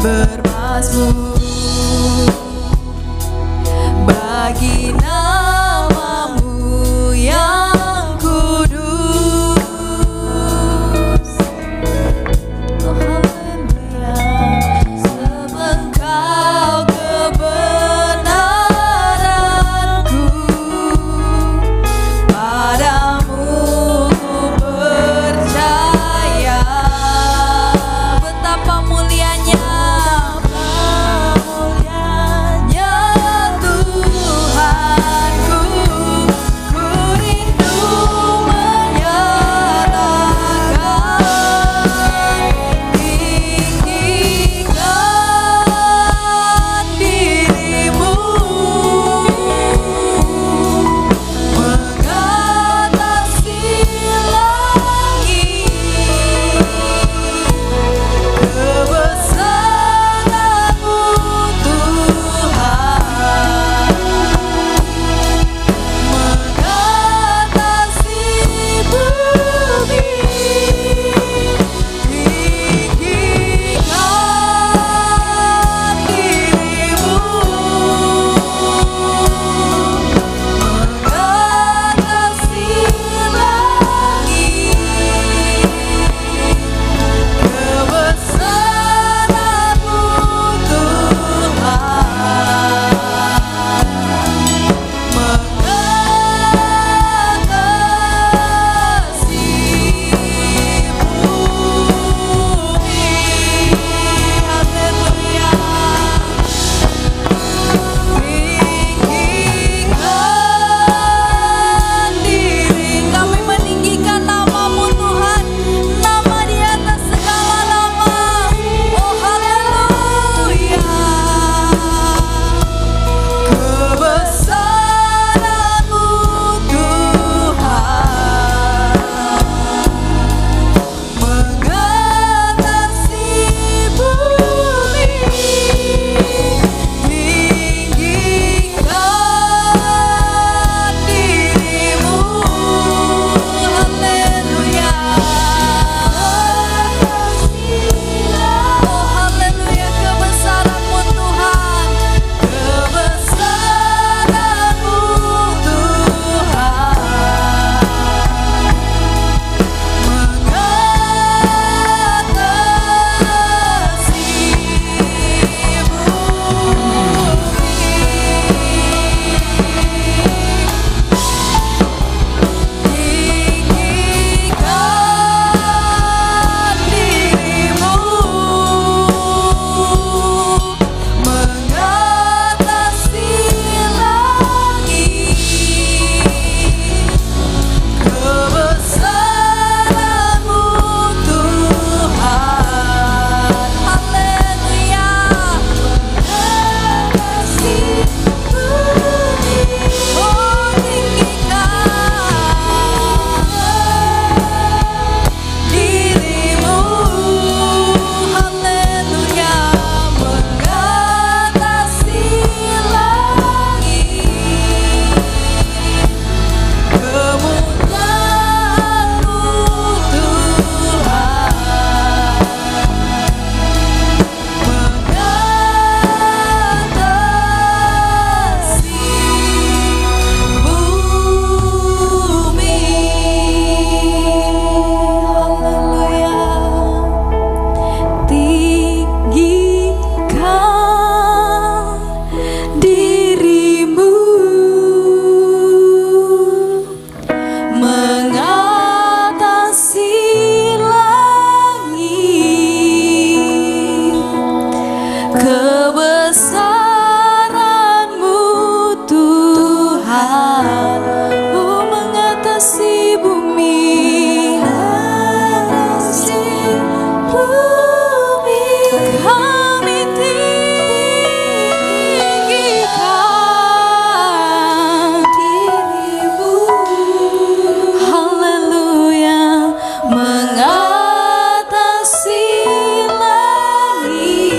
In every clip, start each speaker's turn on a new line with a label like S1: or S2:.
S1: bermazmur bagi namamu yang kudus. Oh haleluya, sebab Engkau kebenaranku, padamu ku percaya. Betapa mulianya Tuhanku, ku rindu menyatakan tinggikan dirimu mengatasi langit, kebesaranmu Tuhan mengatasi bumi, tinggikan dirimu mengatasi langit, kebesaranmu Kami meninggikan namamu Tuhan, nama di atas segala nama. Oh haleluya, kebesaranmu Tuhan mengatasi bumi, tinggikan dirimu. Haleluya, oh haleluya, kebesaranmu Tuhan, kebesaranmu Tuhan mengatasi langit, kebesaranmu Tuhan. Haleluya, mengatasi bumi, oh tinggikan dirimu. Haleluya, mengatasi langit, kemuliaanmu Tuhan mengatasi bumi. Haleluya, tinggikan dirimu mengatasi langit, kebesaranmu Tuhan oh mengatasi bumi, mengatasi bumi, kami tinggikan dirimu. Haleluya, mengatasi langit,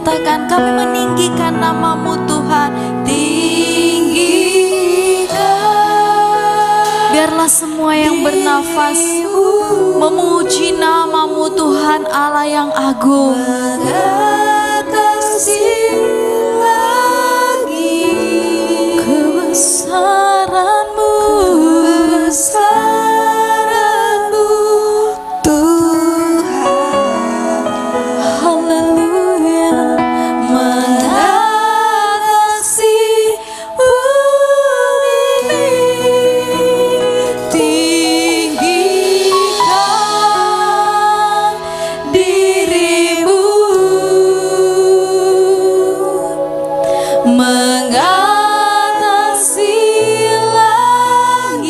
S1: katakan, kami meninggikan nama-Mu Tuhan. Tinggikan. Biarlah semua yang bernafas memuji nama-Mu Tuhan Allah yang agung. Mengatasi langit kebesaran-Mu, kebesaran-Mu Tuhan. Haleluya. Mengatasi bumi, tinggikan diri-Mu. Mengatasi langit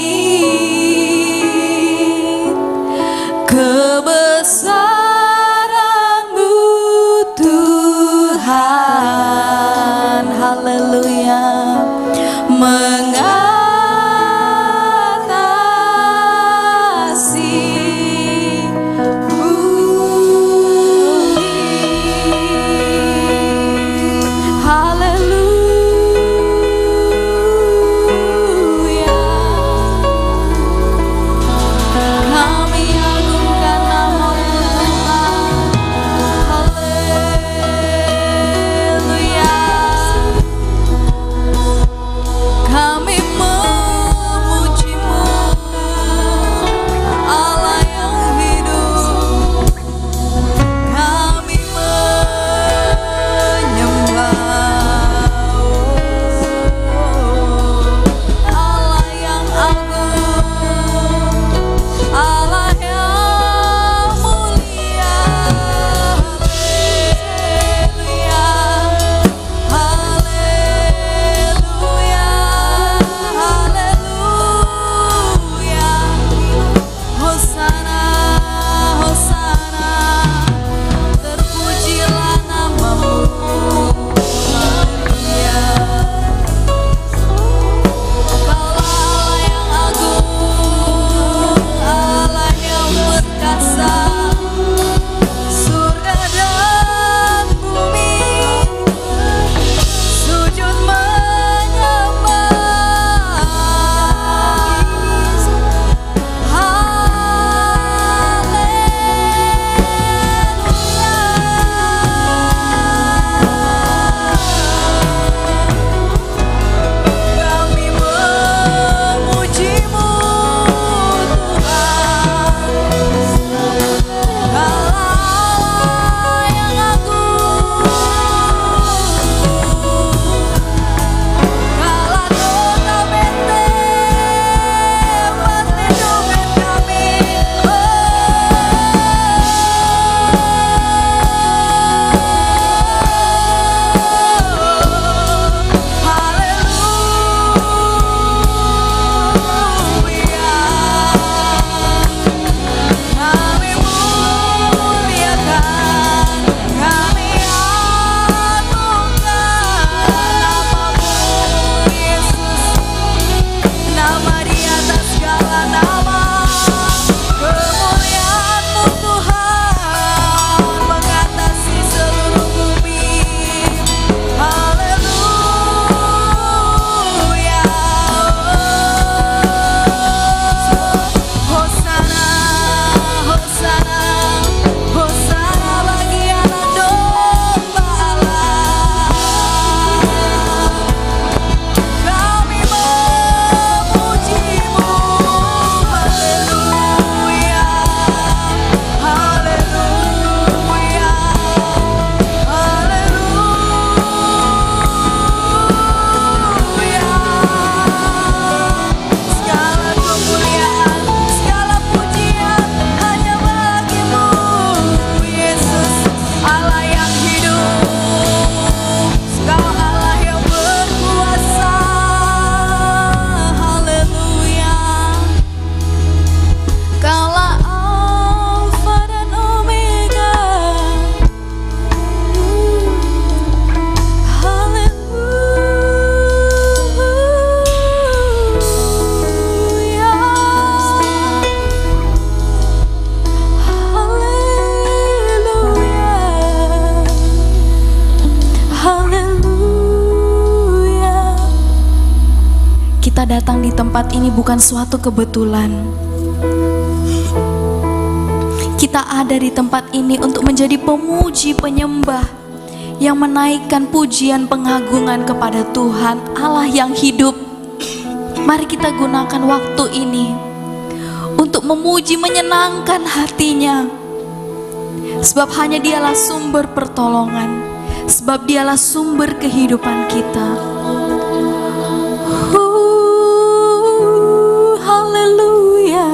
S1: tempat ini bukan suatu kebetulan. Kita ada di tempat ini untuk menjadi pemuji penyembah yang menaikkan pujian pengagungan kepada Tuhan Allah yang hidup. Mari kita gunakan waktu ini untuk memuji, menyenangkan hatinya. Sebab hanya Dialah sumber pertolongan, sebab Dialah sumber kehidupan kita. Haleluya,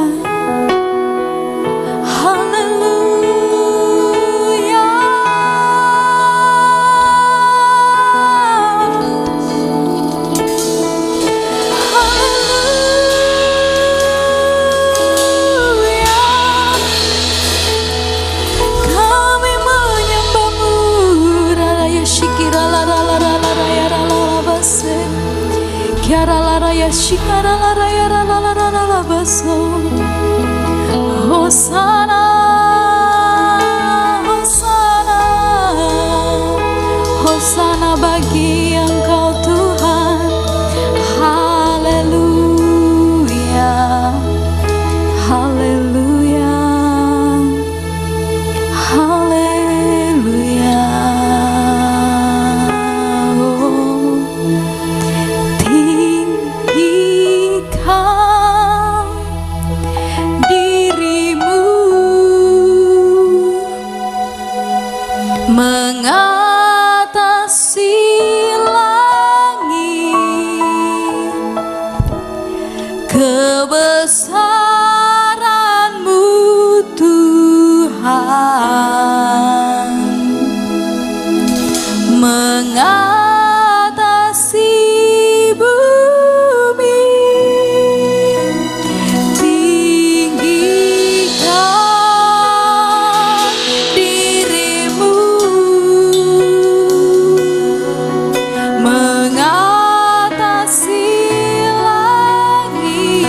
S1: haleluya. Haleluya. Kami menyembah-Mu, Raya Shikira la la la la la raya la la la base. Kiara la raya shikara la raya la la la la la la baso. Hosana, Hosana, Hosana bagi Engkau Tuhan. Haleluya, haleluya, haleluya. Oh, tinggikan dirimu mengatasi langit, kebesaran-Mu Tuhan, mengatasi bumi. Tinggikan dirimu mengatasi langit,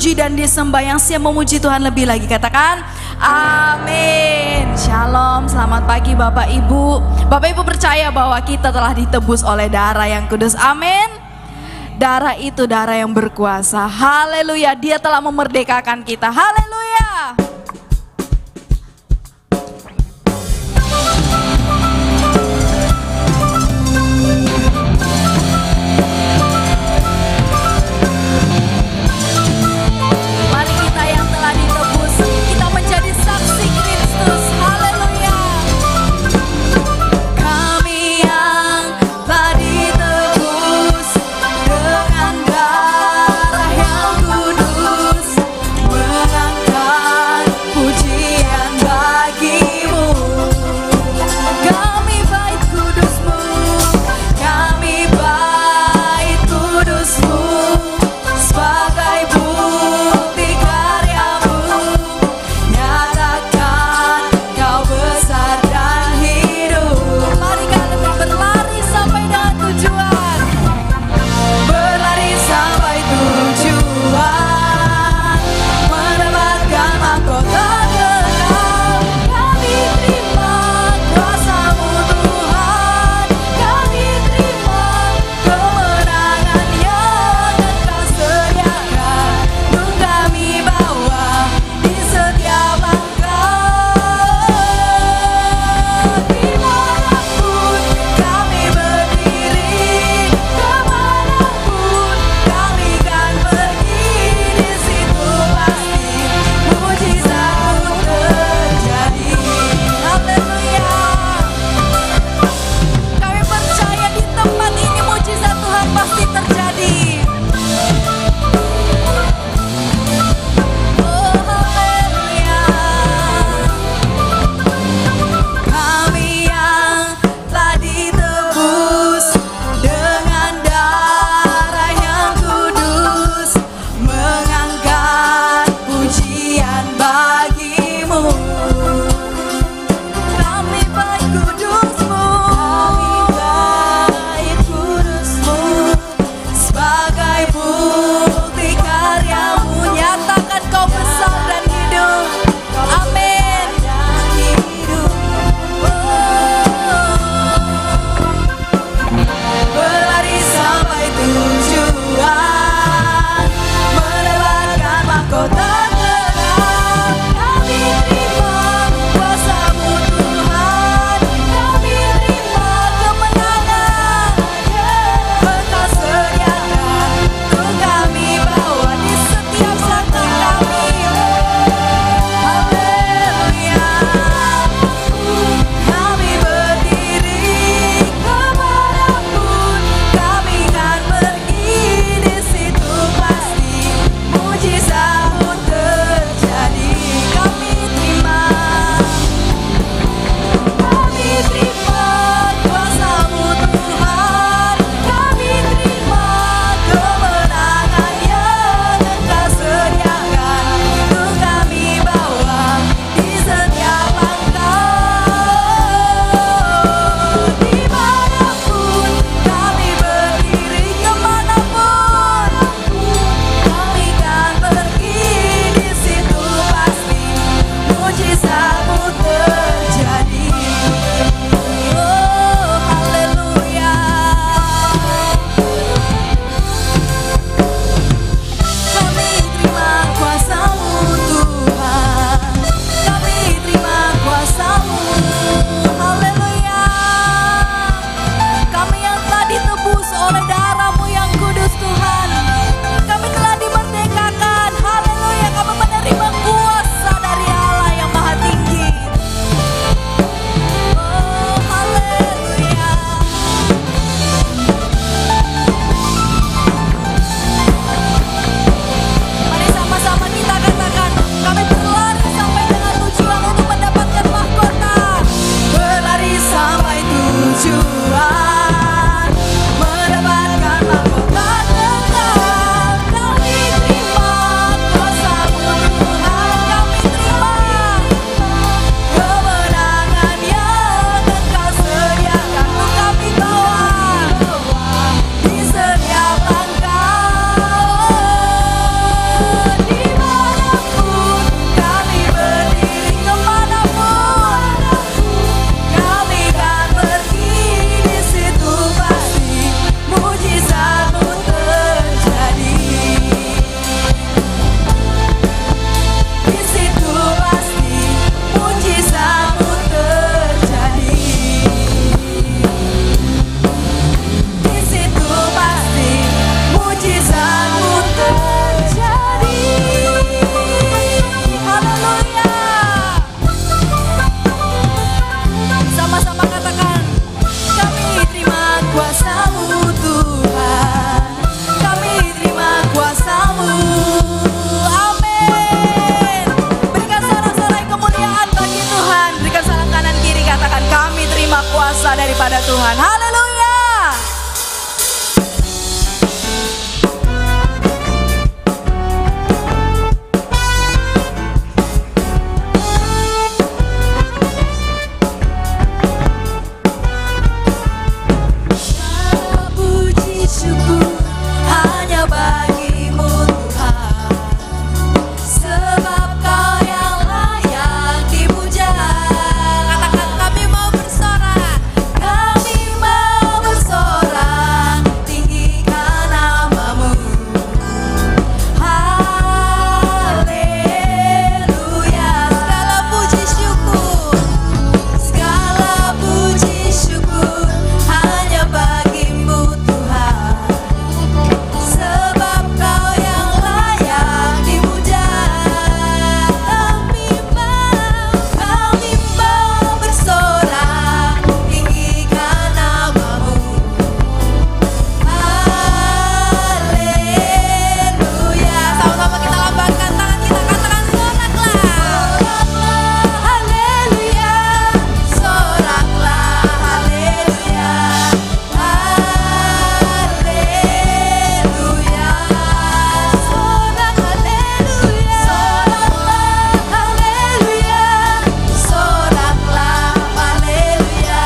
S1: dipuji dan disembah, yang siap memuji Tuhan lebih lagi. Katakan amin. Shalom, selamat pagi Bapak Ibu. Bapak Ibu percaya bahwa kita telah ditebus oleh darah yang kudus. Amin. Darah itu darah yang berkuasa. Haleluya, dia telah memerdekakan kita. Haleluya. Mari kita yang telah ditebus, kita menjadi saksi Kristus. Haleluya. Kami yang telah ditebus dengan darah yang kudus, mengangkat kepada Tuhan. Haleluya. Puji syukur hanya bagimu Tuhan, sebab Kau yang layak dipuja. Katakan kami mau bersorak, kami mau bersorak, tinggikan namamu. Haleluya. Segala puji syukur hanya bagimu Tuhan, sebab Kau yang layak dipuja. Kami mau bersorak, tinggikan namamu. Haleluya. Sama-sama kita lambangkan tangan kita, katakan soraklah. Haleluya. Soraklah. Haleluya. Haleluya. Sorak. Haleluya. Soraklah. Haleluya.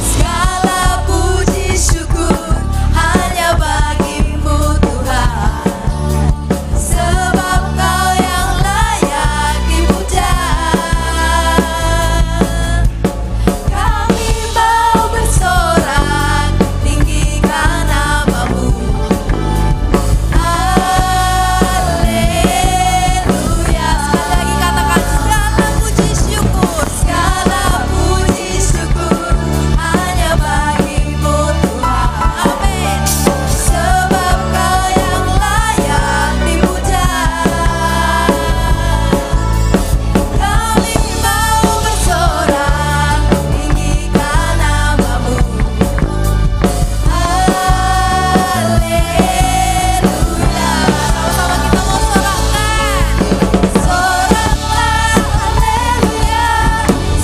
S1: Segala puji syukur hanya bagimu Tuhan, sebab Kau yang layak dipuja. Kami mau bersorak, tinggikan namamu. Haleluya. Sekali lagi katakan segala puji syukur. Segala puji syukur hanya bagimu Tuhan. Amin. Sebab Kau yang layak dipuja. Kami mau bersorak, tinggikan namamu. Haleluya. Sama-sama kita mau sorakkan. Soraklah. Haleluya.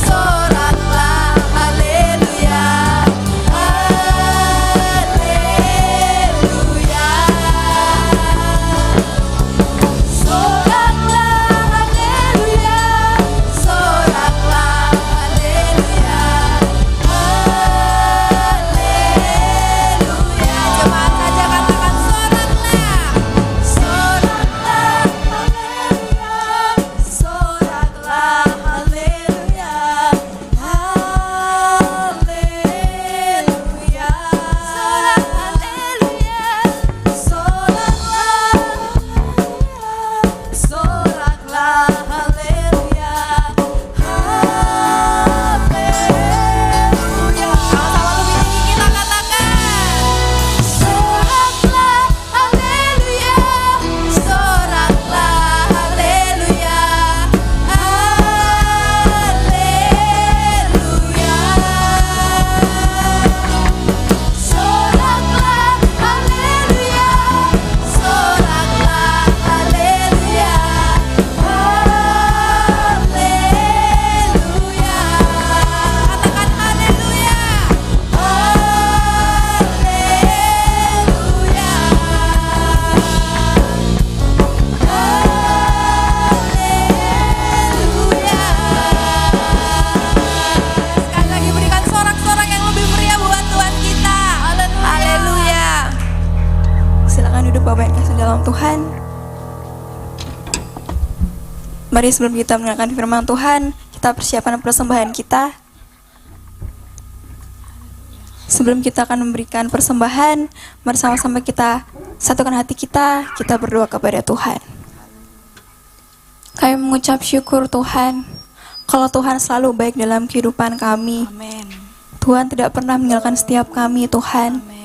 S1: Soraklah. Haleluya. Haleluya. Soraklah. Haleluya. Soraklah. Haleluya. Haleluya. Jemaat saja katakan soraklah. Soraklah. Haleluya. Soraklah. Haleluya. Haleluya. Sorak. Haleluya. Soraklah. Soraklah. Haleluya. Haleluya. Sama-sama lebih tinggi kita katakan. Soraklah. Haleluya. Soraklah. Haleluya. Haleluya. Soraklah. Haleluya. Soraklah. Haleluya. Haleluya. Katakan haleluya. Haleluya. Sekali lagi berikan sorak-sorak yang lebih meriah buat Tuhan kita. Haleluya. Silakan duduk Bapak yang kasih dalam Tuhan. Mari sebelum kita mendengarkan firman Tuhan, kita persiapkan persembahan kita. Sebelum kita akan memberikan persembahan, mari sama-sama kita satukan hati kita berdoa kepada Tuhan. Kami mengucap syukur Tuhan, kalau Tuhan selalu baik dalam kehidupan kami.
S2: Amin.
S1: Tuhan tidak pernah meninggalkan setiap kami Tuhan.
S2: Amin.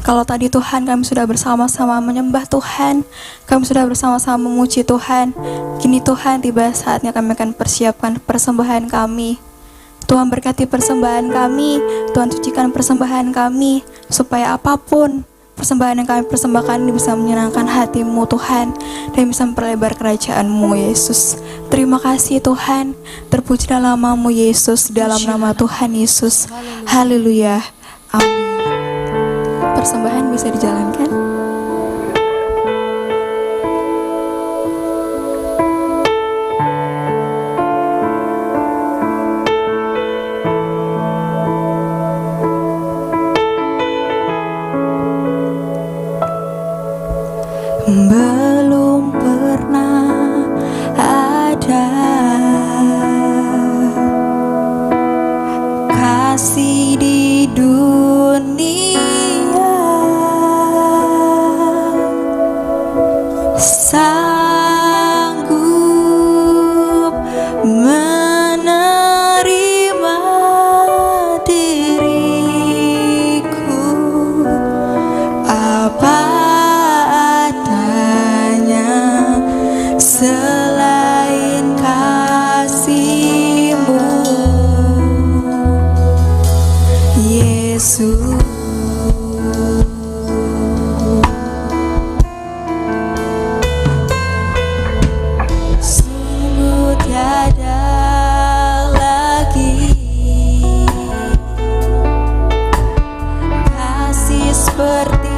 S1: Kalau tadi Tuhan kami sudah bersama-sama menyembah Tuhan, kami sudah bersama-sama memuji Tuhan. Kini Tuhan tiba saatnya kami akan persiapkan persembahan kami. Tuhan berkati persembahan kami, Tuhan sucikan persembahan kami, supaya apapun
S2: persembahan yang kami persembahkan ini bisa menyenangkan hati-Mu Tuhan, dan bisa memperlebar kerajaan-Mu Yesus. Terima kasih Tuhan, terpujilah nama-Mu Yesus, dalam nama Tuhan Yesus. Haleluya, amin. Persembahan bisa dijalankan. Belum pernah ada kasih di dunia sanggup menerima diriku apa selain kasih-Mu, Yesus. Sungguh tiada lagi kasih seperti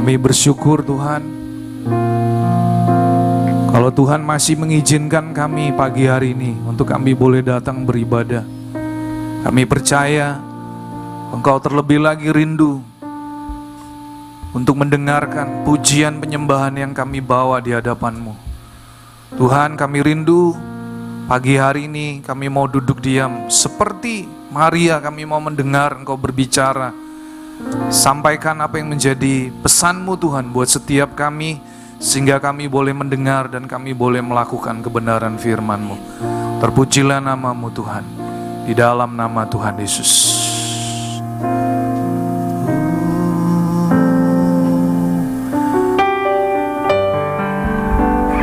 S3: Kami bersyukur Tuhan, kalau Tuhan masih mengizinkan kami pagi hari ini untuk kami boleh datang beribadah. Kami percaya Engkau terlebih lagi rindu untuk mendengarkan pujian penyembahan yang kami bawa di hadapan-Mu. Tuhan, kami rindu pagi hari ini kami mau duduk diam seperti Maria, kami mau mendengar Engkau berbicara. Sampaikan apa yang menjadi pesan-Mu Tuhan buat setiap kami, sehingga kami boleh mendengar dan kami boleh melakukan kebenaran firman-Mu. Terpujilah nama-Mu Tuhan, di dalam nama Tuhan Yesus.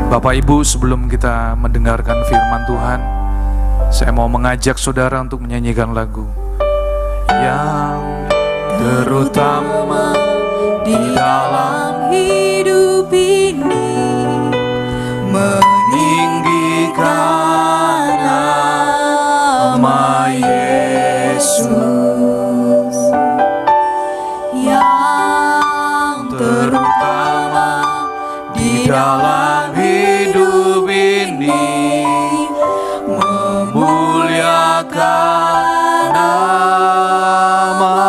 S3: Bapak Ibu, sebelum kita mendengarkan firman Tuhan, saya mau mengajak saudara untuk menyanyikan lagu yang terutama di dalam
S2: hidup ini, meninggikan nama Yesus yang terutama di dalam hidup ini, memuliakan namanya.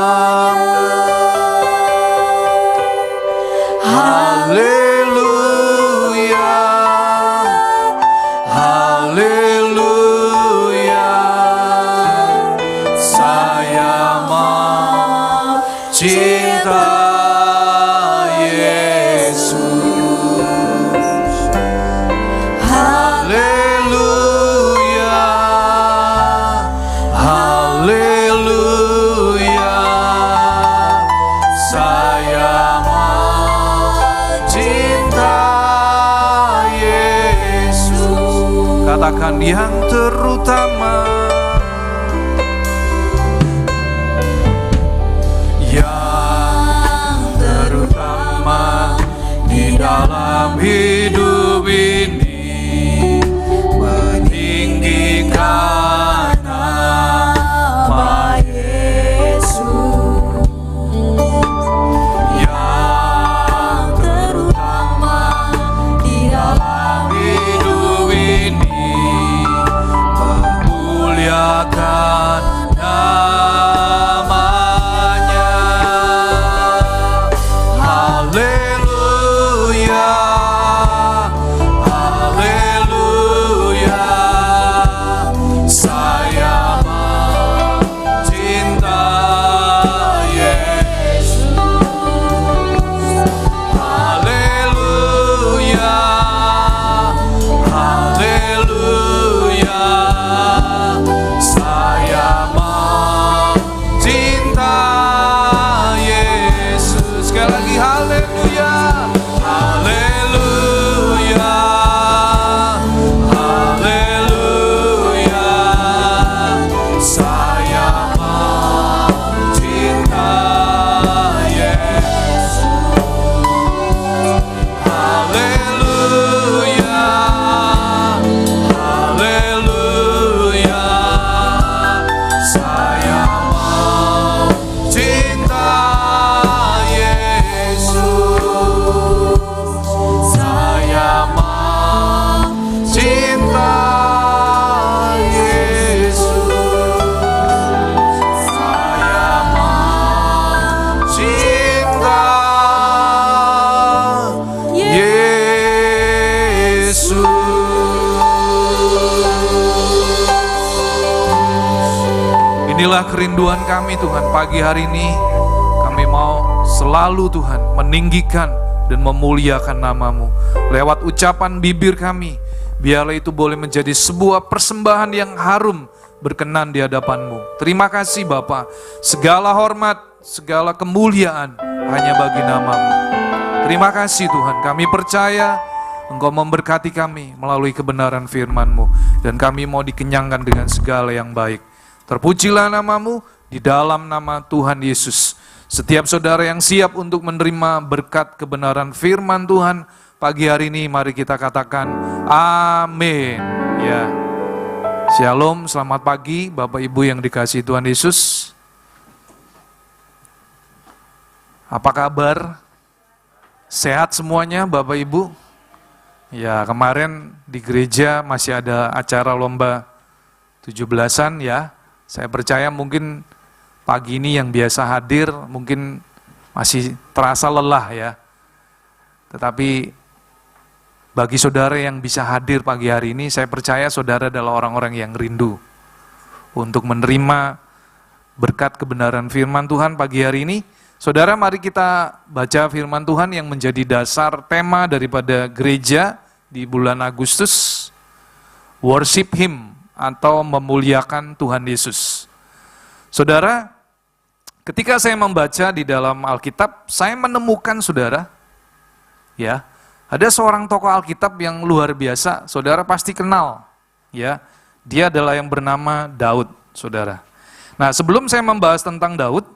S2: Haleluya, haleluya, saya mencinta yang terutama, yang terutama di dalam hidup ini, meninggikan nama Yesus. Yang terutama di dalam hidup ini, memuliakan namanya. Haleluya, haleluya, saya mencinta Yesus. Haleluya, haleluya, saya mencinta Yesus. Sekali lagi haleluya, haleluya, haleluya, saya mencinta Yesus. Haleluya, haleluya, saya mencinta Yesus. Saya mencinta Yesus. Saya mencinta Yesus. Inilah kerinduan kami Tuhan pagi hari ini. Kami mau selalu Tuhan meninggikan dan memuliakan nama-Mu lewat ucapan bibir kami. Biarlah itu boleh menjadi sebuah persembahan yang harum berkenan di hadapan-Mu. Terima kasih Bapa. Segala hormat, segala kemuliaan hanya bagi nama-Mu. Terima kasih Tuhan, kami percaya Engkau memberkati kami melalui kebenaran firman-Mu, dan kami mau dikenyangkan dengan segala yang baik. Terpujilah nama-Mu di dalam nama Tuhan Yesus. Setiap saudara yang siap untuk menerima berkat kebenaran firman Tuhan pagi hari ini, mari kita katakan amin. Ya, shalom, selamat pagi Bapak Ibu yang dikasihi Tuhan Yesus. Apa kabar?
S3: Sehat semuanya Bapak Ibu? Ya, kemarin di gereja masih ada acara lomba 17-an ya. Saya percaya mungkin pagi ini yang biasa hadir mungkin masih terasa lelah ya. Tetapi bagi saudara yang bisa hadir pagi hari ini, saya percaya saudara adalah orang-orang yang rindu untuk menerima berkat kebenaran firman Tuhan pagi hari ini. Saudara, mari kita baca firman Tuhan yang menjadi dasar tema daripada gereja di bulan Agustus, worship Him atau memuliakan Tuhan Yesus. Saudara, ketika saya membaca di dalam Alkitab, saya menemukan saudara, ya, ada seorang tokoh Alkitab yang luar biasa, saudara pasti kenal, ya, dia adalah yang bernama Daud, saudara. Nah, sebelum saya membahas tentang Daud,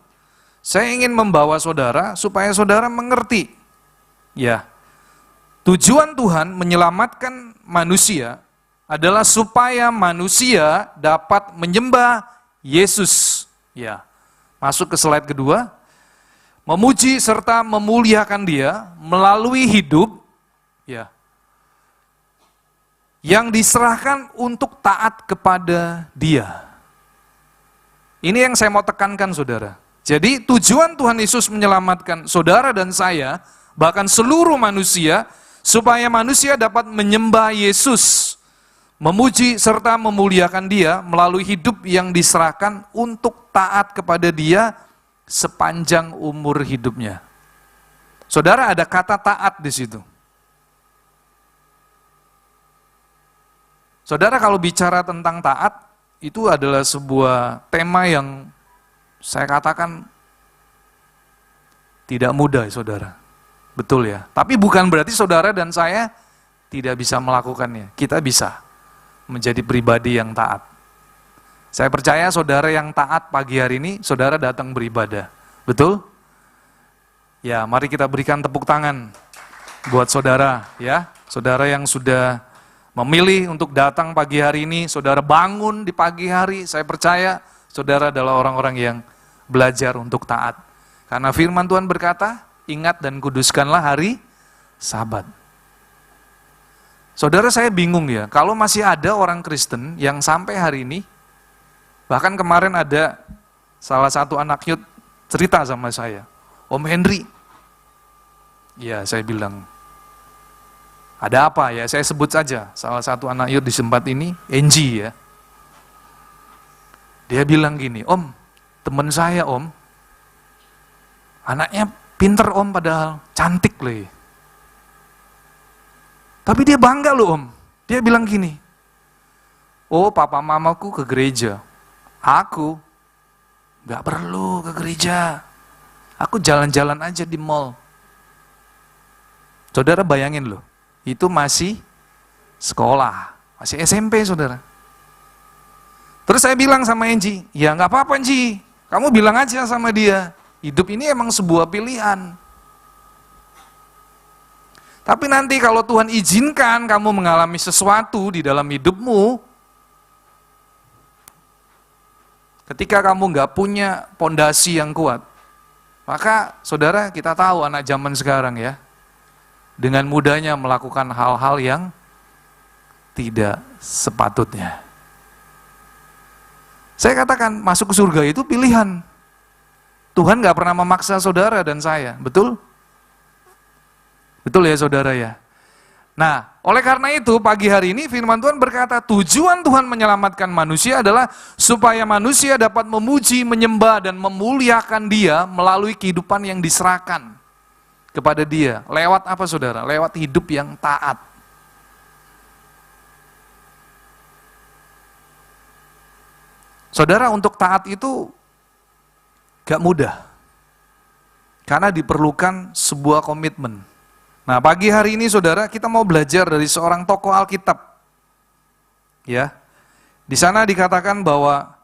S3: saya ingin membawa saudara supaya saudara mengerti, ya, tujuan Tuhan menyelamatkan manusia adalah supaya manusia dapat menyembah Yesus. Ya, masuk ke slide kedua, memuji serta memuliakan Dia melalui hidup, ya, yang diserahkan untuk taat kepada Dia. Ini yang saya mau tekankan saudara. Jadi tujuan Tuhan Yesus menyelamatkan saudara dan saya, bahkan seluruh manusia, supaya manusia dapat menyembah Yesus, memuji serta memuliakan Dia melalui hidup yang diserahkan untuk taat kepada Dia sepanjang umur hidupnya. Saudara, ada kata taat di situ. Saudara, kalau bicara tentang taat, itu adalah sebuah tema yang saya katakan tidak mudah, saudara. Betul ya. Tapi bukan berarti saudara dan saya tidak bisa melakukannya. Kita bisa menjadi pribadi yang taat. Saya percaya saudara yang taat pagi hari ini, saudara datang beribadah. Betul? Ya, mari kita berikan tepuk tangan buat saudara, ya. Saudara yang sudah memilih untuk datang pagi hari ini, saudara bangun di pagi hari, saya percaya saudara adalah orang-orang yang belajar untuk taat. Karena firman Tuhan berkata, ingat dan kuduskanlah hari Sabat. Saudara, saya bingung ya, kalau masih ada orang Kristen yang sampai hari ini, bahkan kemarin ada salah satu anak youth cerita sama saya, Om Henry. Ya, saya bilang, ada apa ya? Saya sebut saja salah satu anak youth di tempat ini, Enji ya. Dia bilang gini, Om, teman saya Om, anaknya pinter Om padahal, cantik loh. Tapi dia bangga loh Om. Dia bilang gini, oh papa mamaku ke gereja, aku gak perlu ke gereja, aku jalan-jalan aja di mall. Saudara bayangin loh, itu masih sekolah, masih SMP saudara. Terus saya bilang sama Enji, ya gak apa-apa Enji, kamu bilang aja sama dia, hidup ini emang sebuah pilihan. Tapi nanti kalau Tuhan izinkan kamu mengalami sesuatu di dalam hidupmu, ketika kamu gak punya pondasi yang kuat, maka saudara kita tahu anak zaman sekarang ya, dengan mudahnya melakukan hal-hal yang tidak sepatutnya. Saya katakan masuk ke surga itu pilihan. Tuhan gak pernah memaksa saudara dan saya, betul? Betul ya saudara ya? Nah, oleh karena itu pagi hari ini firman Tuhan berkata tujuan Tuhan menyelamatkan manusia adalah supaya manusia dapat memuji, menyembah dan memuliakan Dia melalui kehidupan yang diserahkan kepada Dia. Lewat apa saudara? Lewat hidup yang taat. Saudara, untuk taat itu gak mudah. Karena diperlukan sebuah komitmen. Nah, pagi hari ini saudara, kita mau belajar dari seorang tokoh Alkitab. Ya. Di sana dikatakan bahwa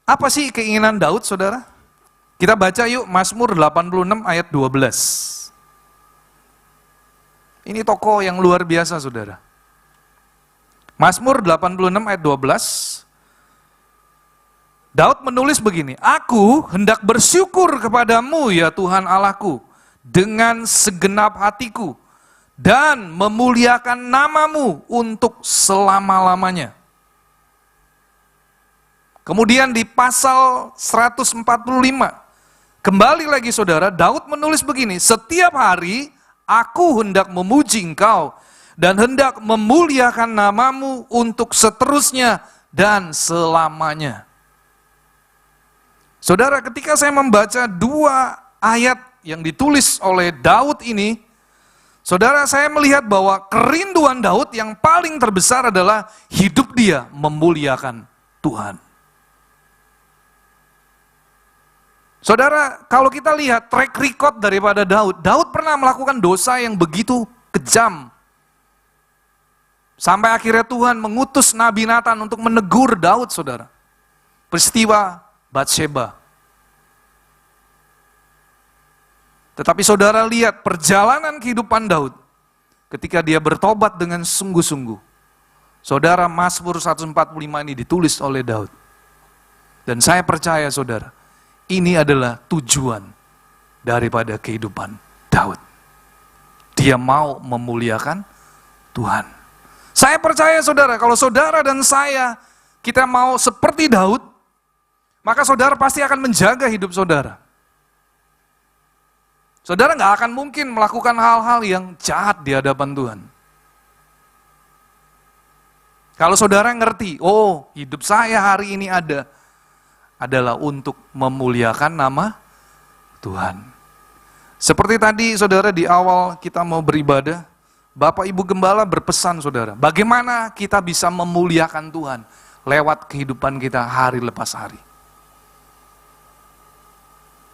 S3: apa sih keinginan Daud, saudara? Kita baca yuk Mazmur 86 ayat 12. Ini tokoh yang luar biasa, saudara. Mazmur 86 ayat 12. Daud menulis begini, aku hendak bersyukur kepadamu ya Tuhan Allahku, dengan segenap hatiku dan memuliakan namamu untuk selama-lamanya. Kemudian di pasal 145, kembali lagi saudara, Daud menulis begini, setiap hari aku hendak memuji engkau dan hendak memuliakan namamu untuk seterusnya dan selamanya. Saudara, ketika saya membaca dua ayat yang ditulis oleh Daud ini, saudara, saya melihat bahwa kerinduan Daud yang paling terbesar adalah hidup dia memuliakan Tuhan. Saudara, kalau kita lihat track record daripada Daud, Daud pernah melakukan dosa yang begitu kejam. Sampai akhirnya Tuhan mengutus Nabi Nathan untuk menegur Daud, saudara. Peristiwa Batsheba. Tetapi saudara lihat perjalanan kehidupan Daud ketika dia bertobat dengan sungguh-sungguh. Saudara, Mazmur 145 ini ditulis oleh Daud. Dan saya percaya saudara, ini adalah tujuan daripada kehidupan Daud. Dia mau memuliakan Tuhan. Saya percaya saudara, kalau saudara dan saya, kita mau seperti Daud, maka saudara pasti akan menjaga hidup saudara. Saudara nggak akan mungkin melakukan hal-hal yang jahat di hadapan Tuhan. Kalau saudara ngerti, oh hidup saya hari ini adalah untuk memuliakan nama Tuhan. Seperti tadi saudara di awal kita mau beribadah, Bapak Ibu Gembala berpesan saudara, bagaimana kita bisa memuliakan Tuhan lewat kehidupan kita hari lepas hari.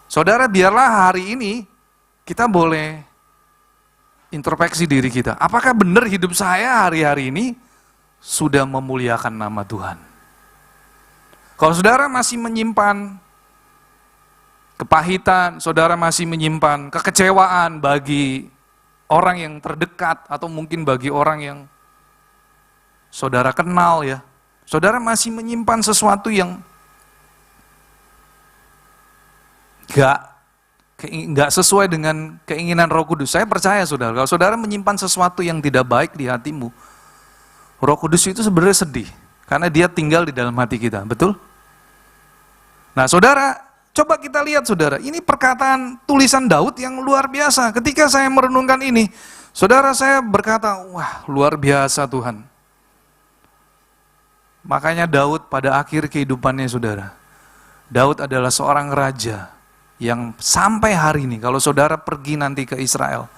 S3: Saudara, biarlah hari ini kita boleh introspeksi diri kita. Apakah benar hidup saya hari-hari ini sudah memuliakan nama Tuhan? Kalau saudara masih menyimpan kepahitan, saudara masih menyimpan kekecewaan bagi orang yang terdekat atau mungkin bagi orang yang saudara kenal ya, saudara masih menyimpan sesuatu yang gak sesuai dengan keinginan Roh Kudus. Saya percaya saudara, kalau saudara menyimpan sesuatu yang tidak baik di hatimu, Roh Kudus itu sebenarnya sedih, karena dia tinggal di dalam hati kita, betul? Nah saudara, coba kita lihat saudara, ini perkataan tulisan Daud yang luar biasa. Ketika saya merenungkan ini, saudara, saya berkata, wah luar biasa Tuhan. Makanya Daud pada akhir kehidupannya saudara, Daud adalah seorang raja yang sampai hari ini, kalau saudara pergi nanti ke Israel,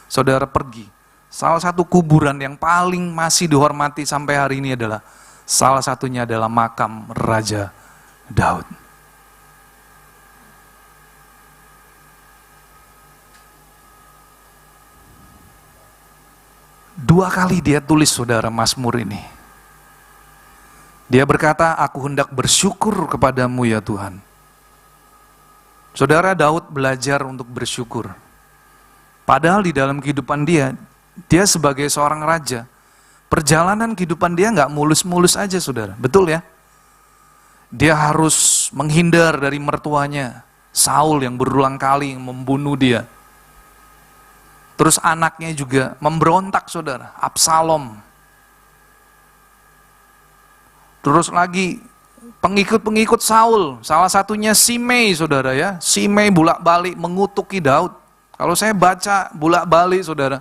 S3: saudara pergi, salah satu kuburan yang paling masih dihormati sampai hari ini adalah, salah satunya adalah makam Raja Daud. Dua kali dia tulis saudara Mazmur ini. Dia berkata, aku hendak bersyukur kepadamu ya Tuhan. Saudara, Daud belajar untuk bersyukur. Padahal di dalam kehidupan dia sebagai seorang raja, perjalanan kehidupan dia nggak mulus-mulus aja saudara, betul ya? Dia harus menghindar dari mertuanya, Saul yang berulang kali membunuh dia. Terus anaknya juga memberontak saudara, Absalom. Terus lagi pengikut-pengikut Saul, salah satunya Simei saudara ya. Simei bolak-balik mengutuki Daud. Kalau saya baca bolak-balik saudara,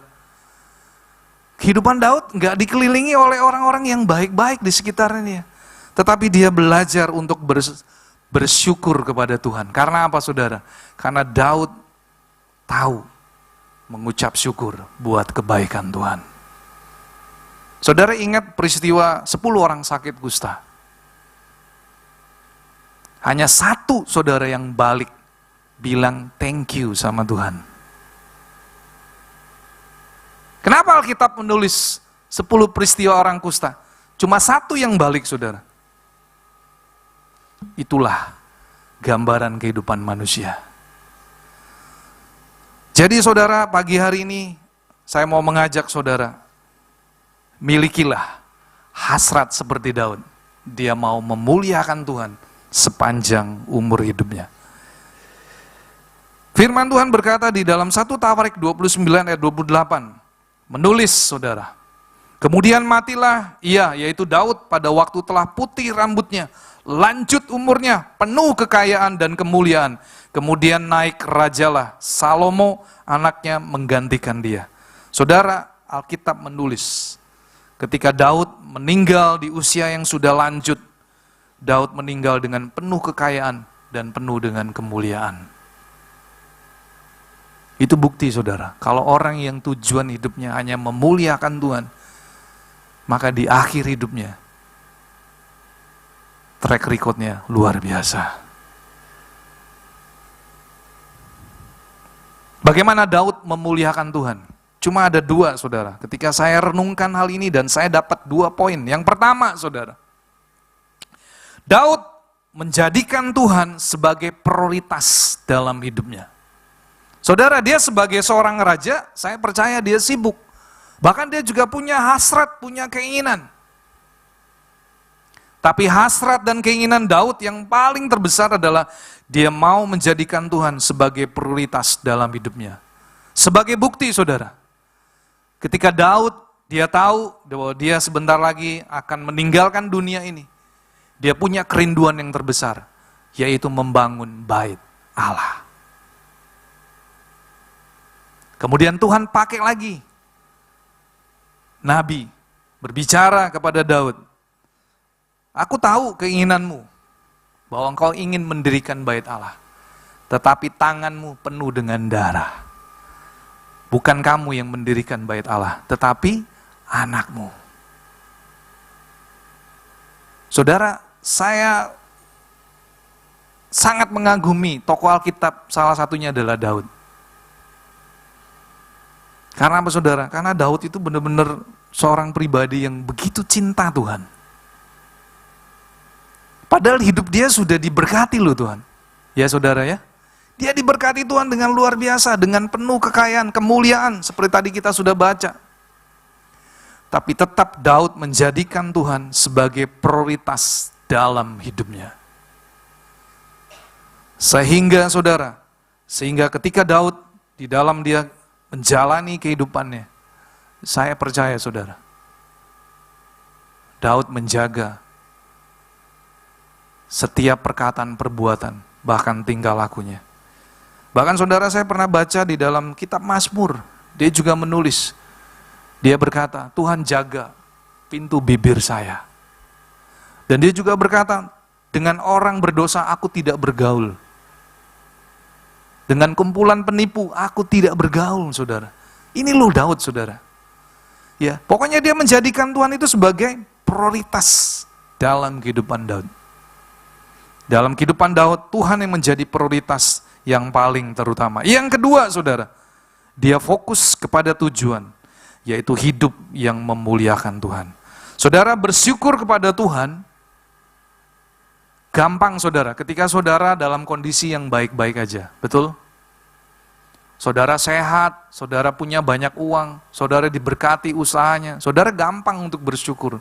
S3: kehidupan Daud nggak dikelilingi oleh orang-orang yang baik-baik di sekitarnya. Tetapi dia belajar untuk bersyukur kepada Tuhan. Karena apa saudara? Karena Daud tahu mengucap syukur buat kebaikan Tuhan. Saudara ingat peristiwa 10 orang sakit kusta. Hanya satu saudara yang balik bilang thank you sama Tuhan. Kenapa Alkitab menulis 10 peristiwa orang kusta? Cuma satu yang balik saudara. Itulah gambaran kehidupan manusia. Jadi saudara, pagi hari ini saya mau mengajak saudara, milikilah hasrat seperti Daud. Dia mau memuliakan Tuhan sepanjang umur hidupnya. Firman Tuhan berkata di dalam 1 Tawarik 29 ayat 28, menulis saudara, kemudian matilah ia, yaitu Daud, pada waktu telah putih rambutnya, lanjut umurnya, penuh kekayaan dan kemuliaan. Kemudian naik rajalah Salomo, anaknya menggantikan dia. Saudara, Alkitab menulis, ketika Daud meninggal di usia yang sudah lanjut, Daud meninggal dengan penuh kekayaan dan penuh dengan kemuliaan. Itu bukti saudara, kalau orang yang tujuan hidupnya hanya memuliakan Tuhan, maka di akhir hidupnya, track record-nya luar biasa. Bagaimana Daud memuliakan Tuhan? Cuma ada 2 saudara, ketika saya renungkan hal ini dan saya dapat 2 poin. Yang pertama saudara, Daud menjadikan Tuhan sebagai prioritas dalam hidupnya. Saudara, dia sebagai seorang raja, saya percaya dia sibuk. Bahkan dia juga punya hasrat, punya keinginan. Tapi hasrat dan keinginan Daud yang paling terbesar adalah dia mau menjadikan Tuhan sebagai prioritas dalam hidupnya. Sebagai bukti saudara, ketika Daud, dia tahu bahwa dia sebentar lagi akan meninggalkan dunia ini. Dia punya kerinduan yang terbesar, yaitu membangun bait Allah. Kemudian Tuhan pakai lagi nabi berbicara kepada Daud. Aku tahu keinginanmu, bahwa engkau ingin mendirikan bait Allah, tetapi tanganmu penuh dengan darah. Bukan kamu yang mendirikan bait Allah, tetapi anakmu. Saudara, saya sangat mengagumi tokoh Alkitab, salah satunya adalah Daud. Karena apa saudara? Karena Daud itu benar-benar seorang pribadi yang begitu cinta Tuhan. Padahal hidup dia sudah diberkati loh Tuhan. Ya saudara ya. Dia diberkati Tuhan dengan luar biasa, dengan penuh kekayaan, kemuliaan, seperti tadi kita sudah baca. Tapi tetap Daud menjadikan Tuhan sebagai prioritas dalam hidupnya. Sehingga saudara, ketika Daud di dalam dia menjalani kehidupannya, saya percaya saudara, Daud menjaga setiap perkataan, perbuatan, bahkan tingkah lakunya. Bahkan saudara, saya pernah baca di dalam kitab Mazmur, dia juga menulis, dia berkata, Tuhan jaga pintu bibir saya. Dan dia juga berkata, dengan orang berdosa aku tidak bergaul. Dengan kumpulan penipu, aku tidak bergaul, saudara. Ini loh Daud, saudara. Ya, pokoknya dia menjadikan Tuhan itu sebagai prioritas dalam kehidupan Daud. Dalam kehidupan Daud, Tuhan yang menjadi prioritas yang paling terutama. Yang kedua, saudara, dia fokus kepada tujuan, yaitu hidup yang memuliakan Tuhan. Saudara, bersyukur kepada Tuhan, gampang saudara, ketika saudara dalam kondisi yang baik-baik aja, betul? Saudara sehat, saudara punya banyak uang, saudara diberkati usahanya, saudara gampang untuk bersyukur.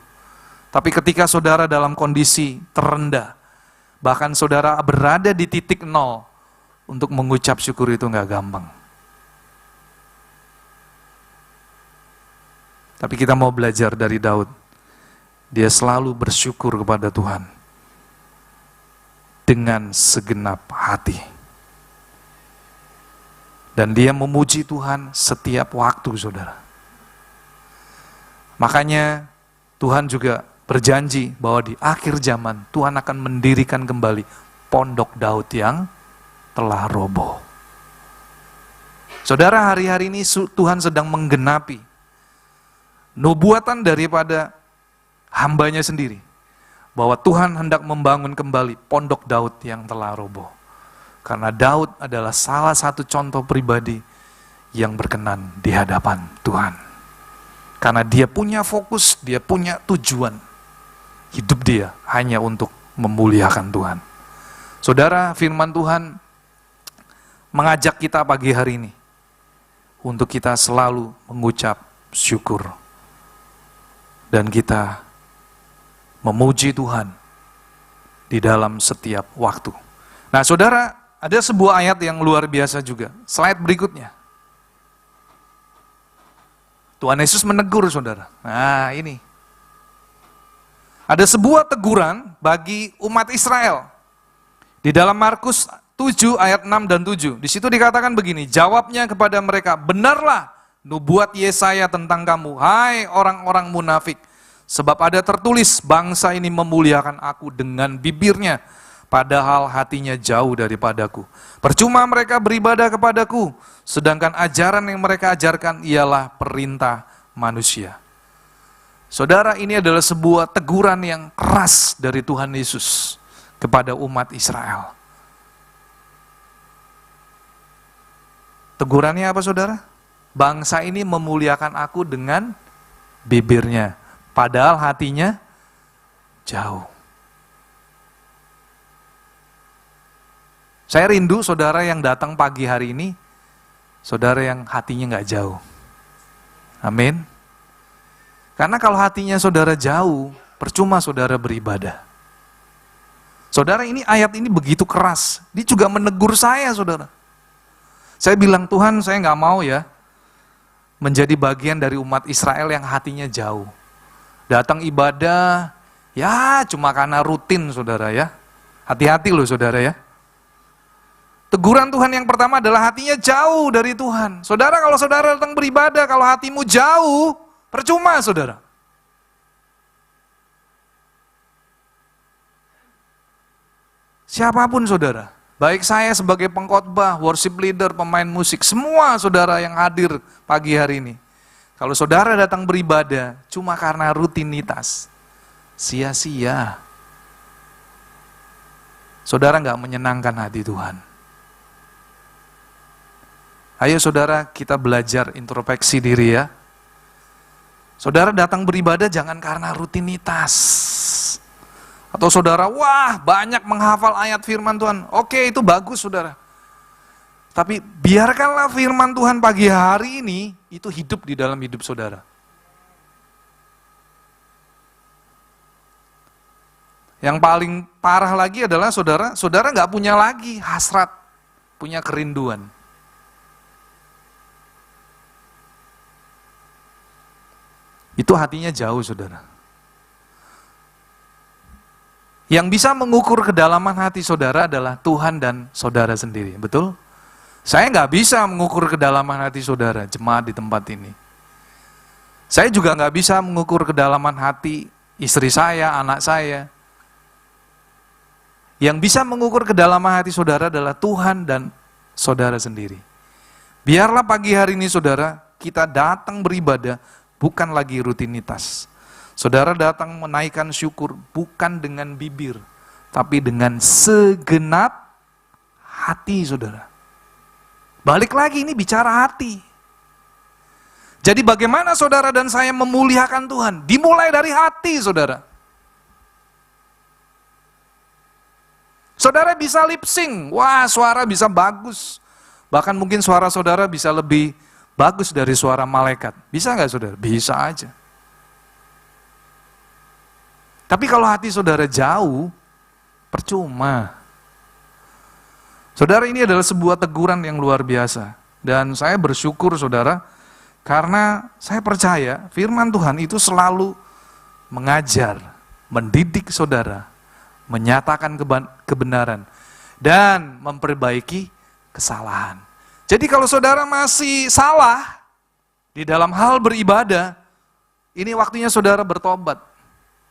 S3: Tapi ketika saudara dalam kondisi terendah, bahkan saudara berada di titik nol, untuk mengucap syukur itu nggak gampang. Tapi kita mau belajar dari Daud, dia selalu bersyukur kepada Tuhan dengan segenap hati. Dan dia memuji Tuhan setiap waktu, saudara. Makanya Tuhan juga berjanji bahwa di akhir zaman Tuhan akan mendirikan kembali pondok Daud yang telah roboh. Saudara, hari-hari ini Tuhan sedang menggenapi nubuatan daripada hambanya sendiri, bahwa Tuhan hendak membangun kembali pondok Daud yang telah roboh. Karena Daud adalah salah satu contoh pribadi yang berkenan di hadapan Tuhan. Karena dia punya fokus, dia punya tujuan. Hidup dia hanya untuk memuliakan Tuhan. Saudara, firman Tuhan mengajak kita pagi hari ini untuk kita selalu mengucap syukur. Dan kita memuji Tuhan di dalam setiap waktu. Nah saudara, ada sebuah ayat yang luar biasa juga. Slide berikutnya. Tuhan Yesus menegur saudara. Nah ini. Ada sebuah teguran bagi umat Israel. Di dalam Markus 7 ayat 6 dan 7. Di situ dikatakan begini, jawabnya kepada mereka, benarlah nubuat Yesaya tentang kamu, hai orang-orang munafik. Sebab ada tertulis, bangsa ini memuliakan aku dengan bibirnya, padahal hatinya jauh daripadaku. Percuma mereka beribadah kepadaku, sedangkan ajaran yang mereka ajarkan ialah perintah manusia. Saudara, ini adalah sebuah teguran yang keras dari Tuhan Yesus kepada umat Israel. Tegurannya apa saudara? Bangsa ini memuliakan aku dengan bibirnya, padahal hatinya jauh. Saya rindu saudara yang datang pagi hari ini, saudara yang hatinya nggak jauh. Amin. Karena kalau hatinya saudara jauh, percuma saudara beribadah. Saudara, ini ayat ini begitu keras. Dia juga menegur saya saudara. Saya bilang, Tuhan, saya nggak mau ya menjadi bagian dari umat Israel yang hatinya jauh. Datang ibadah, ya cuma karena rutin saudara ya. Hati-hati loh saudara ya. Teguran Tuhan yang pertama adalah hatinya jauh dari Tuhan. Saudara, kalau saudara datang beribadah, kalau hatimu jauh, percuma saudara. Siapapun saudara, baik saya sebagai pengkhotbah, worship leader, pemain musik, semua saudara yang hadir pagi hari ini. Kalau saudara datang beribadah cuma karena rutinitas, sia-sia. Saudara nggak menyenangkan hati Tuhan. Ayo saudara, kita belajar introspeksi diri ya. Saudara datang beribadah jangan karena rutinitas. Atau saudara, wah banyak menghafal ayat firman Tuhan. Oke, itu bagus saudara. Tapi biarkanlah firman Tuhan pagi hari ini, itu hidup di dalam hidup saudara. Yang paling parah lagi adalah saudara nggak punya lagi hasrat, punya kerinduan. Itu hatinya jauh saudara. Yang bisa mengukur kedalaman hati saudara adalah Tuhan dan saudara sendiri, betul? Saya nggak bisa mengukur kedalaman hati saudara, jemaat di tempat ini. Saya juga nggak bisa mengukur kedalaman hati istri saya, anak saya. Yang bisa mengukur kedalaman hati saudara adalah Tuhan dan saudara sendiri. Biarlah pagi hari ini saudara, kita datang beribadah, bukan lagi rutinitas. Saudara datang menaikkan syukur bukan dengan bibir, tapi dengan segenap hati saudara. Balik lagi, ini bicara hati. Jadi bagaimana saudara dan saya memuliakan Tuhan? Dimulai dari hati saudara. Saudara bisa lip sync, wah suara bisa bagus. Bahkan mungkin suara saudara bisa lebih bagus dari suara malaikat. Bisa nggak saudara? Bisa aja. Tapi kalau hati saudara jauh, percuma. Saudara, ini adalah sebuah teguran yang luar biasa. Dan saya bersyukur saudara, karena saya percaya firman Tuhan itu selalu mengajar, mendidik saudara, menyatakan kebenaran, dan memperbaiki kesalahan. Jadi kalau saudara masih salah di dalam hal beribadah, ini waktunya saudara bertobat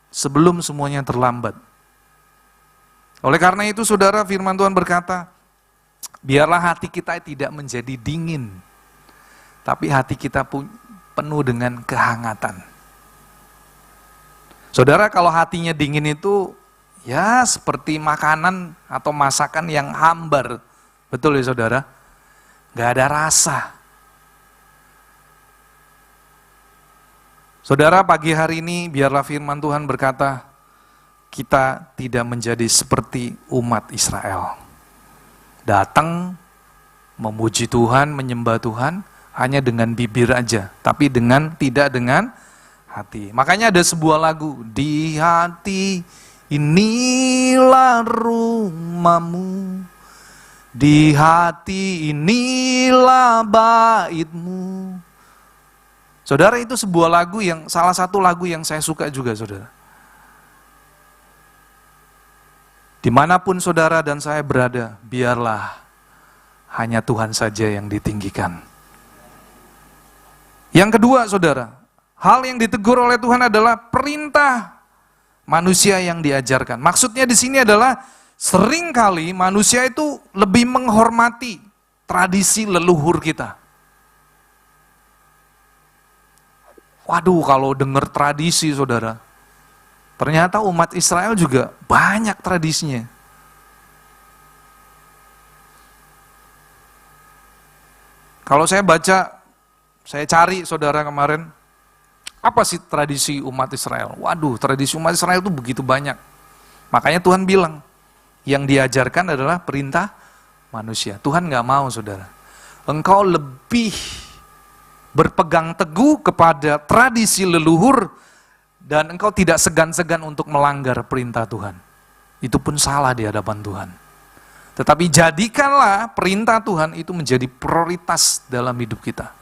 S3: sebelum semuanya terlambat. Oleh karena itu saudara, firman Tuhan berkata, biarlah hati kita tidak menjadi dingin, tapi hati kita penuh dengan kehangatan. Saudara, kalau hatinya dingin itu ya seperti makanan atau masakan yang hambar. Betul ya saudara? Gak ada rasa. Saudara, pagi hari ini biarlah firman Tuhan berkata, kita tidak menjadi seperti umat Israel. Datang, memuji Tuhan, menyembah Tuhan, hanya dengan bibir aja, tapi tidak dengan hati. Makanya ada sebuah lagu, di hati inilah rumahmu, Di hati inilah bait-Mu. Saudara, itu sebuah lagu yang, salah satu lagu yang saya suka juga, saudara. Dimanapun saudara dan saya berada, biarlah hanya Tuhan saja yang ditinggikan. Yang kedua, saudara, hal yang ditegur oleh Tuhan adalah perintah manusia yang diajarkan. Maksudnya di sini adalah seringkali manusia itu lebih menghormati tradisi leluhur kita. Waduh, kalau dengar tradisi, saudara, ternyata umat Israel juga banyak tradisinya. Kalau saya baca, saya cari, saudara, kemarin, apa sih tradisi umat Israel? Waduh, tradisi umat Israel itu begitu banyak. Makanya Tuhan bilang, yang diajarkan adalah perintah manusia. Tuhan gak mau, saudara. Engkau lebih berpegang teguh kepada tradisi leluhur, dan engkau tidak segan-segan untuk melanggar perintah Tuhan. Itu pun salah di hadapan Tuhan. Tetapi jadikanlah perintah Tuhan itu menjadi prioritas dalam hidup kita.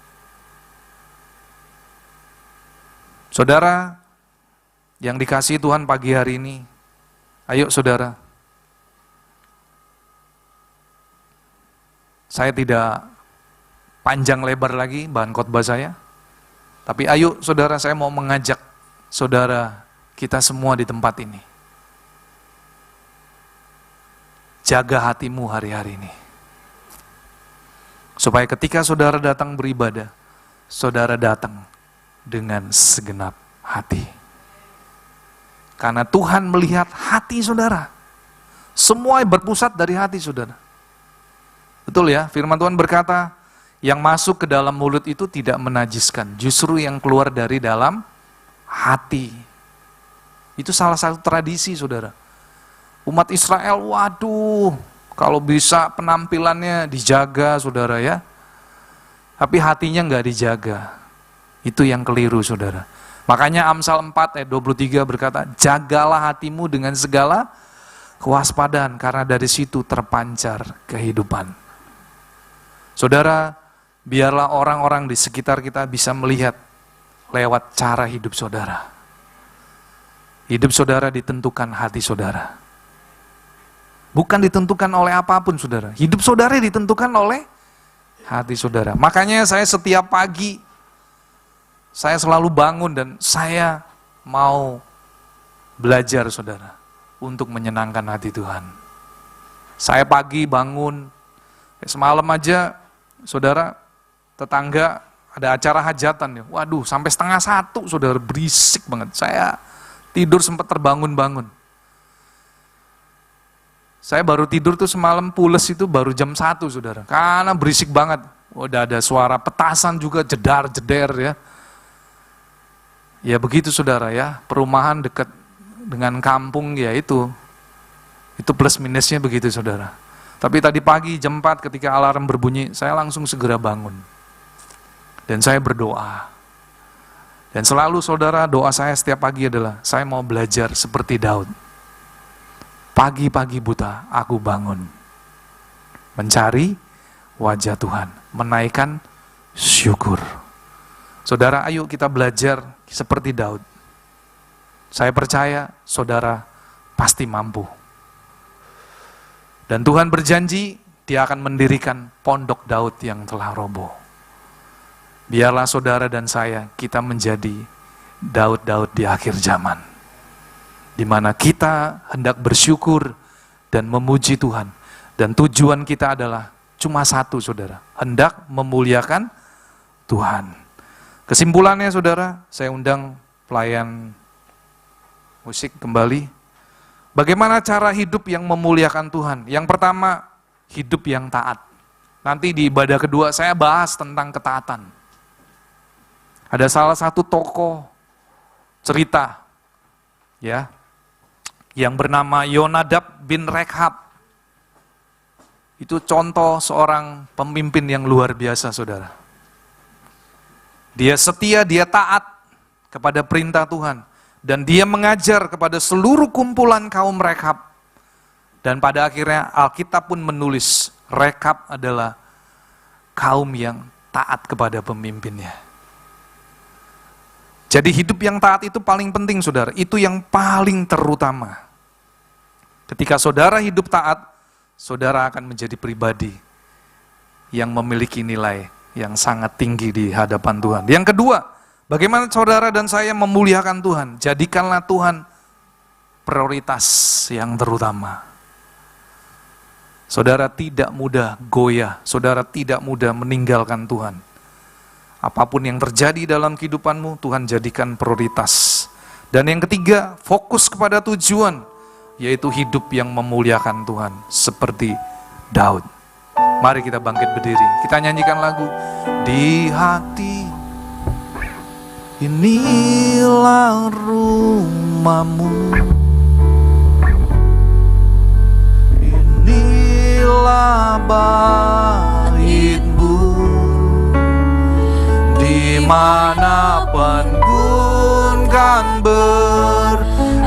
S3: Saudara yang dikasihi Tuhan pagi hari ini, ayo saudara, saya tidak panjang lebar lagi bahan khotbah saya, tapi ayo saudara, saya mau mengajak saudara kita semua di tempat ini. Jaga hatimu hari-hari ini. Supaya ketika saudara datang beribadah, saudara datang dengan segenap hati. Karena Tuhan melihat hati saudara. Semua berpusat dari hati saudara. Betul ya, firman Tuhan berkata, yang masuk ke dalam mulut itu tidak menajiskan, justru yang keluar dari dalam hati. Itu salah satu tradisi saudara. Umat Israel, waduh, kalau bisa penampilannya dijaga saudara ya. Tapi hatinya nggak dijaga. Itu yang keliru saudara. Makanya Amsal 4 ayat 23 berkata, jagalah hatimu dengan segala kewaspadaan, karena dari situ terpancar kehidupan. Saudara, biarlah orang-orang di sekitar kita bisa melihat lewat cara hidup saudara. Hidup saudara ditentukan hati saudara. Bukan ditentukan oleh apapun saudara. Hidup saudara ditentukan oleh hati saudara. Makanya saya setiap pagi, saya selalu bangun dan saya mau belajar saudara untuk menyenangkan hati Tuhan. Saya pagi bangun, semalam aja saudara, tetangga ada acara hajatan ya. Waduh, sampai 12:30 saudara, berisik banget. Saya tidur sempat terbangun-bangun. Saya baru tidur tuh semalam pules itu baru jam 1 saudara. Karena berisik banget. Udah ada suara petasan juga, jedar-jeder ya. Ya begitu saudara ya, perumahan dekat dengan kampung ya itu plus minusnya begitu saudara. Tapi tadi pagi jam 4 ketika alarm berbunyi, saya langsung segera bangun. Dan saya berdoa. Dan selalu saudara, doa saya setiap pagi adalah, saya mau belajar seperti Daud. Pagi-pagi buta, aku bangun. Mencari wajah Tuhan, menaikkan syukur. Saudara, ayo kita belajar seperti Daud. Saya percaya saudara pasti mampu. Dan Tuhan berjanji, Dia akan mendirikan pondok Daud yang telah roboh. Biarlah saudara dan saya, kita menjadi Daud-Daud di akhir zaman. Di mana kita hendak bersyukur dan memuji Tuhan. Dan tujuan kita adalah cuma satu saudara, hendak memuliakan Tuhan. Kesimpulannya saudara, saya undang pelayan musik kembali. Bagaimana cara hidup yang memuliakan Tuhan? Yang pertama, hidup yang taat. Nanti di ibadah kedua saya bahas tentang ketaatan. Ada salah satu tokoh cerita ya, yang bernama Yonadab bin Rekhab. Itu contoh seorang pemimpin yang luar biasa saudara. Dia setia, dia taat kepada perintah Tuhan. Dan dia mengajar kepada seluruh kumpulan kaum Rekhab. Dan pada akhirnya Alkitab pun menulis Rekab adalah kaum yang taat kepada pemimpinnya. Jadi hidup yang taat itu paling penting, saudara. Itu yang paling terutama. Ketika saudara hidup taat, saudara akan menjadi pribadi yang memiliki nilai yang sangat tinggi di hadapan Tuhan. Yang kedua, bagaimana saudara dan saya memuliakan Tuhan? Jadikanlah Tuhan prioritas yang terutama. Saudara tidak mudah goyah, saudara tidak mudah meninggalkan Tuhan. Apapun yang terjadi dalam kehidupanmu, Tuhan jadikan prioritas. Dan yang ketiga, fokus kepada tujuan, yaitu hidup yang memuliakan Tuhan, seperti Daud. Mari kita bangkit berdiri, kita nyanyikan lagu Di hati inilah rumahmu, inilah baitmu, dimanapun pun kan berada,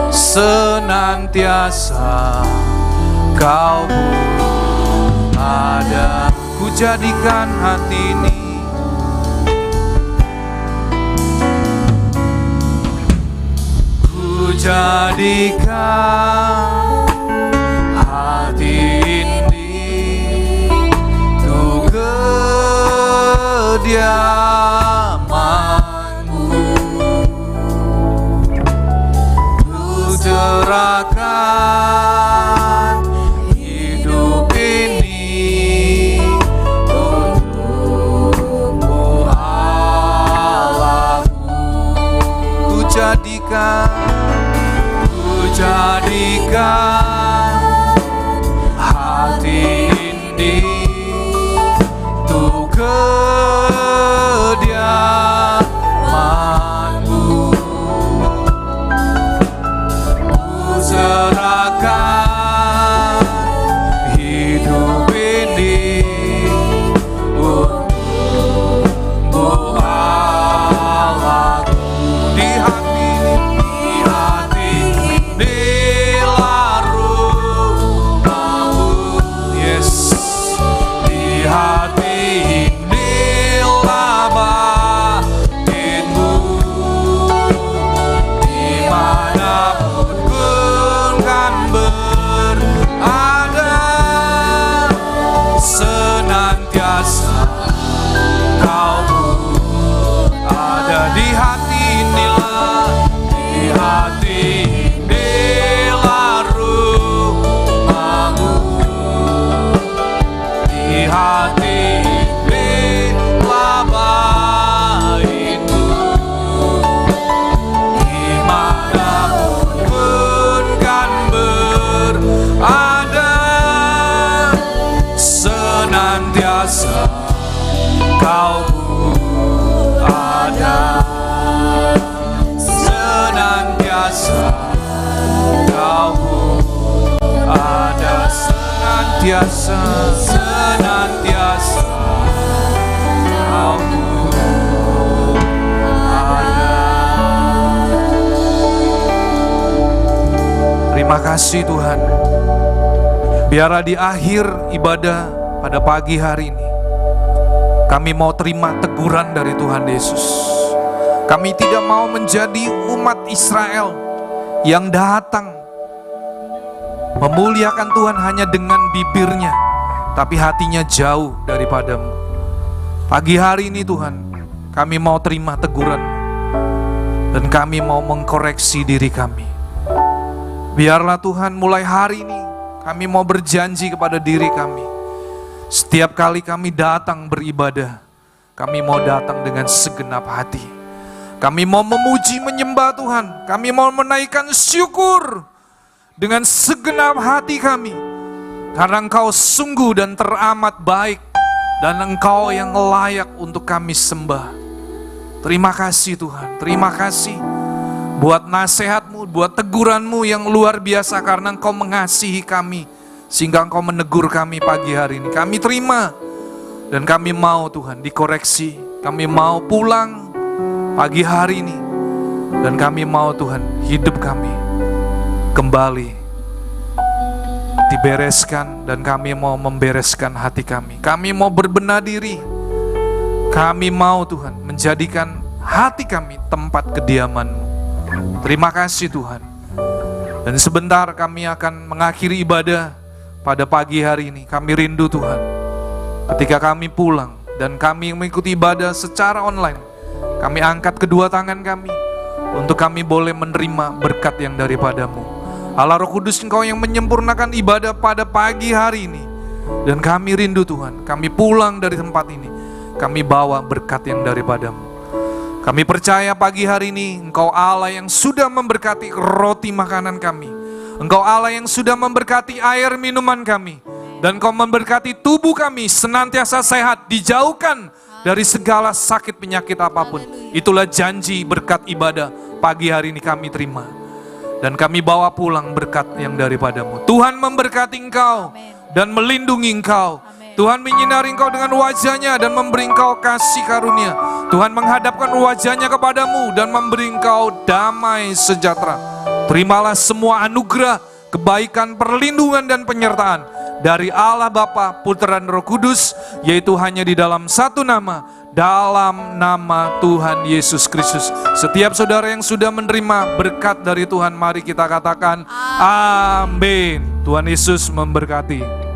S3: senantiasa Kau ada. Ku jadikan hati ini jadikan hati ini untuk kediamanmu, ku serahkan hidup ini untukmu Allahku. Ku jadikan hati ini untuk kediamanmu, ku serahkan hidup ini untukmu Allahku. Di hati senantiasa Kau ada. Terima kasih Tuhan. Biarlah di akhir ibadah pada pagi hari ini, kami mau terima teguran dari Tuhan Yesus. Kami tidak mau menjadi umat Israel yang datang memuliakan Tuhan hanya dengan bibirnya, tapi hatinya jauh daripadamu. Pagi hari ini Tuhan, kami mau terima teguran dan kami mau mengkoreksi diri kami. Biarlah Tuhan mulai hari ini kami mau berjanji kepada diri kami, setiap kali kami datang beribadah, kami mau datang dengan segenap hati. Kami mau memuji menyembah Tuhan, kami mau menaikkan syukur dengan segenap hati kami, karena Engkau sungguh dan teramat baik, dan Engkau yang layak untuk kami sembah. Terima kasih Tuhan, terima kasih buat nasihat-Mu, buat teguran-Mu yang luar biasa, karena Engkau mengasihi kami, sehingga Engkau menegur kami pagi hari ini. Kami terima, dan kami mau Tuhan dikoreksi, kami mau pulang pagi hari ini, dan kami mau Tuhan hidup kami kembali dibereskan, dan kami mau membereskan hati kami. Kami mau berbenah diri. Kami mau Tuhan menjadikan hati kami tempat kediaman-Mu. Terima kasih Tuhan. Dan sebentar kami akan mengakhiri ibadah pada pagi hari ini. Kami rindu Tuhan, ketika kami pulang dan kami mengikuti ibadah secara online, kami angkat kedua tangan kami untuk kami boleh menerima berkat yang daripada-Mu. Allah Roh Kudus, Engkau yang menyempurnakan ibadah pada pagi hari ini. Dan kami rindu Tuhan, kami pulang dari tempat ini, kami bawa berkat yang daripada-Mu. Kami percaya pagi hari ini Engkau Allah yang sudah memberkati roti makanan kami. Engkau Allah yang sudah memberkati air minuman kami. Dan Engkau memberkati tubuh kami senantiasa sehat, dijauhkan dari segala sakit penyakit apapun. Itulah janji berkat ibadah pagi hari ini kami terima. Dan kami bawa pulang berkat yang daripada-Mu. Tuhan memberkati Engkau dan melindungi Engkau. Tuhan menyinari Engkau dengan wajah-Nya dan memberi Engkau kasih karunia. Tuhan menghadapkan wajah-Nya kepadamu dan memberi Engkau damai sejahtera. Terimalah semua anugerah, kebaikan, perlindungan dan penyertaan dari Allah Bapa, Putra dan Roh Kudus, yaitu hanya di dalam satu nama, dalam nama Tuhan Yesus Kristus. Setiap saudara yang sudah menerima berkat dari Tuhan, mari kita katakan amin. Tuhan Yesus memberkati.